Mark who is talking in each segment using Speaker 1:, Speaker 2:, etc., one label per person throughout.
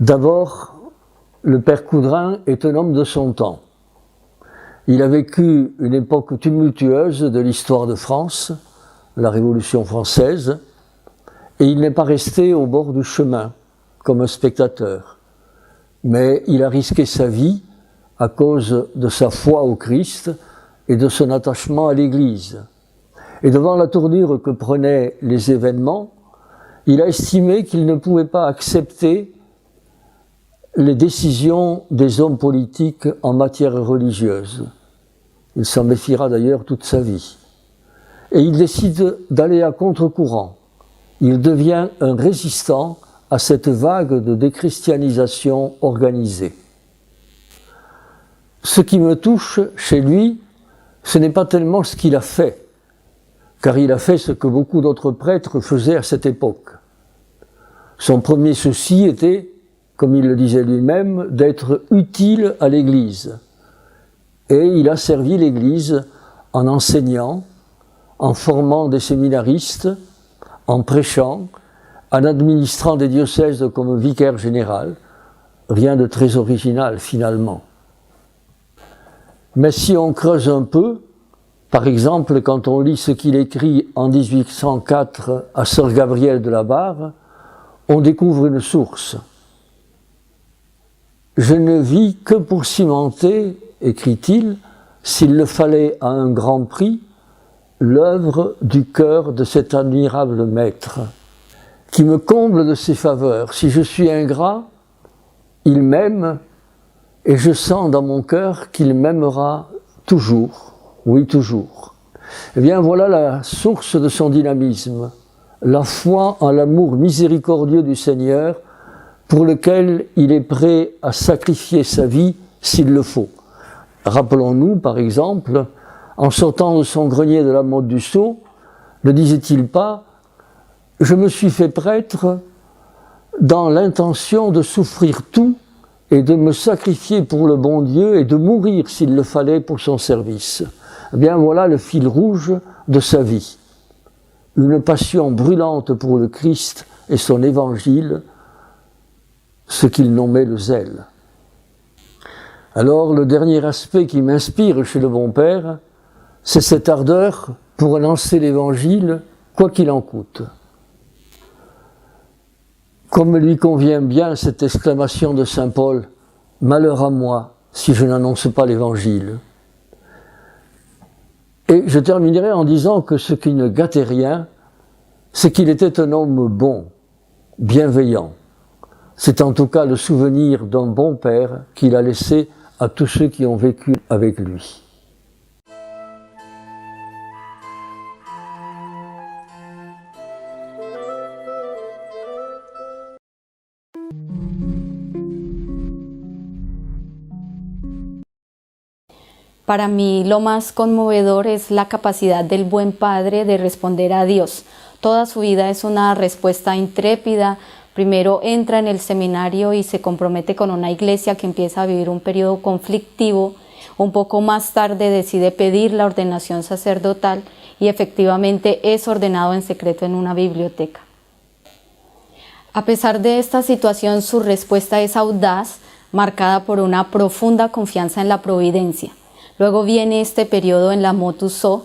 Speaker 1: D'abord, le père Coudrin est un homme de son temps. Il a vécu une époque tumultueuse de l'histoire de France, la Révolution française, et il n'est pas resté au bord du chemin comme un spectateur, mais il a risqué sa vie à cause de sa foi au Christ et de son attachement à l'Église. Et devant la tournure que prenaient les événements, il a estimé qu'il ne pouvait pas accepter les décisions des hommes politiques en matière religieuse. Il s'en méfiera d'ailleurs toute sa vie. Et il décide d'aller à contre-courant. Il devient un résistant à cette vague de déchristianisation organisée. Ce qui me touche chez lui, ce n'est pas tellement ce qu'il a fait, car il a fait ce que beaucoup d'autres prêtres faisaient à cette époque. Son premier souci était, comme il le disait lui-même, d'être utile à l'Église. Et il a servi l'Église en enseignant, en formant des séminaristes, en prêchant, en administrant des diocèses comme vicaire général. Rien de très original finalement. Mais si on creuse un peu, par exemple quand on lit ce qu'il écrit en 1804 à Sœur Gabrielle de la Barre, on découvre une source. « Je ne vis que pour cimenter, écrit-il, s'il le fallait à un grand prix, l'œuvre du cœur de cet admirable maître, qui me comble de ses faveurs. Si je suis ingrat, il m'aime, et je sens dans mon cœur qu'il m'aimera toujours, oui toujours. » Eh bien voilà la source de son dynamisme, la foi en l'amour miséricordieux du Seigneur, pour lequel il est prêt à sacrifier sa vie s'il le faut. Rappelons-nous, par exemple, en sortant de son grenier de la Motte du Sceau, ne disait-il pas « Je me suis fait prêtre dans l'intention de souffrir tout et de me sacrifier pour le bon Dieu et de mourir s'il le fallait pour son service. » Eh bien voilà le fil rouge de sa vie. Une passion brûlante pour le Christ et son évangile, ce qu'il nommait le zèle. Alors le dernier aspect qui m'inspire chez le bon père, c'est cette ardeur pour annoncer l'évangile, quoi qu'il en coûte. Comme lui convient bien cette exclamation de saint Paul, « Malheur à moi si je n'annonce pas l'évangile ». Et je terminerai en disant que ce qui ne gâtait rien, c'est qu'il était un homme bon, bienveillant. C'est en tout cas le souvenir d'un bon père qu'il a laissé à tous ceux qui ont vécu avec lui.
Speaker 2: Para mí lo más conmovedor es la capacidad del buen padre de responder a Dios. Toda su vida es una respuesta intrépida. Primero entra en el seminario y se compromete con una iglesia que empieza a vivir un periodo conflictivo. Un poco más tarde decide pedir la ordenación sacerdotal y efectivamente es ordenado en secreto en una biblioteca. A pesar de esta situación, su respuesta es audaz, marcada por una profunda confianza en la providencia. Luego viene este periodo en la Motte du Sceau,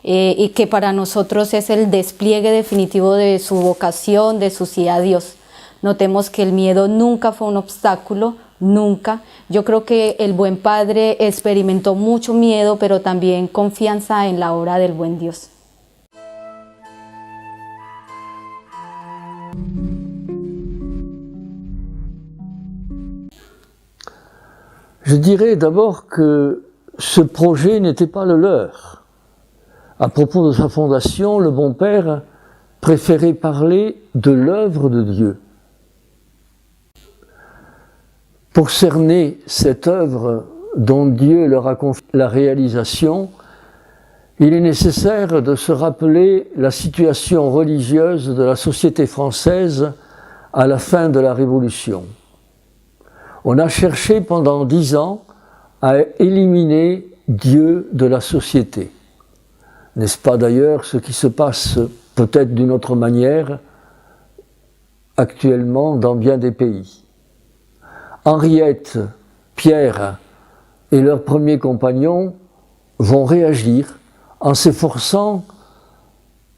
Speaker 2: y que para nosotros es el despliegue definitivo de su vocación, de su sí a Dios. Notemos que el miedo nunca fue un obstáculo, nunca. Yo creo que el buen padre experimentó mucho miedo, pero también confianza en la obra del buen Dios.
Speaker 1: Je dirais d'abord que ce projet n'était pas le leur. À propos de sa fondation, le bon père préférait parler de l'œuvre de Dieu. Pour cerner cette œuvre dont Dieu leur a confié la réalisation, il est nécessaire de se rappeler la situation religieuse de la société française à la fin de la Révolution. On a cherché pendant 10 ans à éliminer Dieu de la société. N'est-ce pas d'ailleurs ce qui se passe peut-être d'une autre manière actuellement dans bien des pays? Henriette, Pierre et leurs premiers compagnons vont réagir en s'efforçant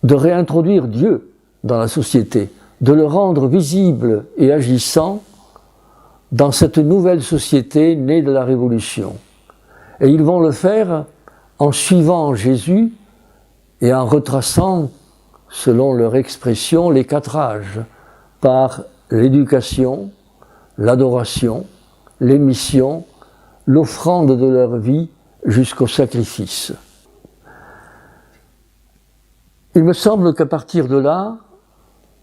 Speaker 1: de réintroduire Dieu dans la société, de le rendre visible et agissant dans cette nouvelle société née de la Révolution. Et ils vont le faire en suivant Jésus et en retraçant, selon leur expression, les 4 âges, par l'éducation, l'adoration, les missions, l'offrande de leur vie jusqu'au sacrifice. Il me semble qu'à partir de là,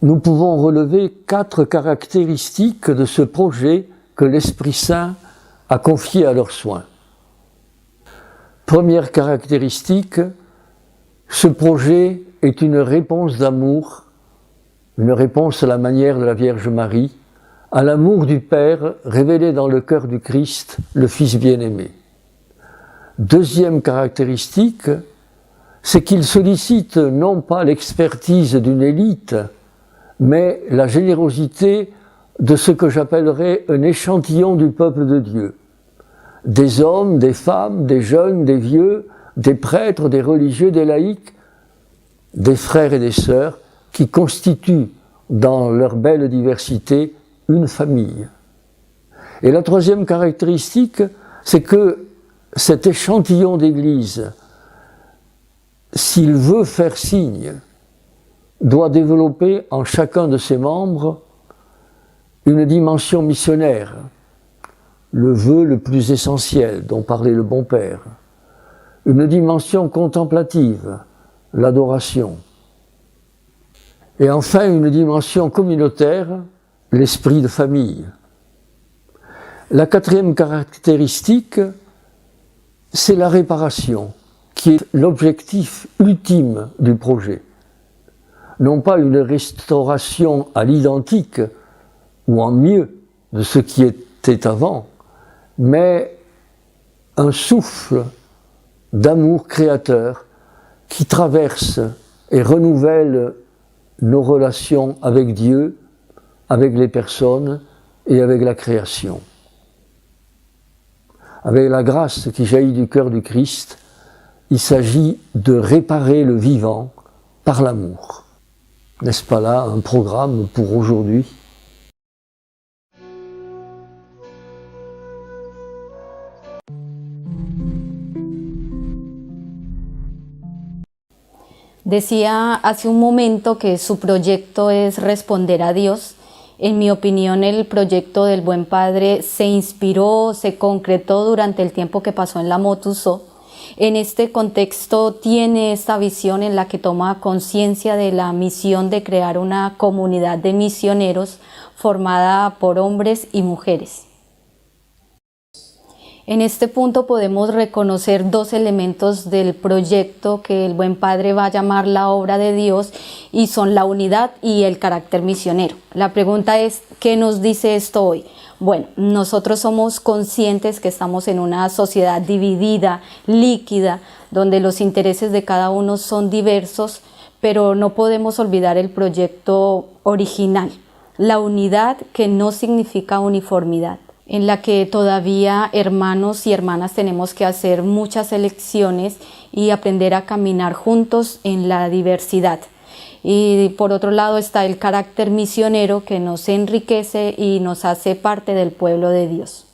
Speaker 1: nous pouvons relever 4 caractéristiques de ce projet que l'Esprit Saint a confié à leurs soins. Première caractéristique, ce projet est une réponse d'amour, une réponse à la manière de la Vierge Marie, à l'amour du Père révélé dans le cœur du Christ, le Fils bien-aimé. Deuxième caractéristique, c'est qu'il sollicite non pas l'expertise d'une élite, mais la générosité de ce que j'appellerais un échantillon du peuple de Dieu. Des hommes, des femmes, des jeunes, des vieux, des prêtres, des religieux, des laïcs, des frères et des sœurs qui constituent dans leur belle diversité une famille. Et la troisième caractéristique, c'est que cet échantillon d'Église, s'il veut faire signe, doit développer en chacun de ses membres une dimension missionnaire, le vœu le plus essentiel dont parlait le bon Père, une dimension contemplative, l'adoration, et enfin une dimension communautaire, l'esprit de famille. La quatrième caractéristique, c'est la réparation, qui est l'objectif ultime du projet. Non pas une restauration à l'identique ou en mieux de ce qui était avant, mais un souffle d'amour créateur qui traverse et renouvelle nos relations avec Dieu, avec les personnes et avec la création. Avec la grâce qui jaillit du cœur du Christ, il s'agit de réparer le vivant par l'amour. N'est-ce pas là un programme pour aujourd'hui ?
Speaker 2: Decía hace un momento que su proyecto es responder a Dios. En mi opinión, el proyecto del Buen Padre se inspiró, se concretó durante el tiempo que pasó en la Motuzzo. En este contexto tiene esta visión en la que toma conciencia de la misión de crear una comunidad de misioneros formada por hombres y mujeres. En este punto podemos reconocer 2 elementos del proyecto que el Buen Padre va a llamar la obra de Dios, y son la unidad y el carácter misionero. La pregunta es, ¿qué nos dice esto hoy? Bueno, nosotros somos conscientes que estamos en una sociedad dividida, líquida, donde los intereses de cada uno son diversos, pero no podemos olvidar el proyecto original, la unidad, que no significa uniformidad, en la que todavía hermanos y hermanas tenemos que hacer muchas elecciones y aprender a caminar juntos en la diversidad. Y por otro lado está el carácter misionero, que nos enriquece y nos hace parte del pueblo de Dios.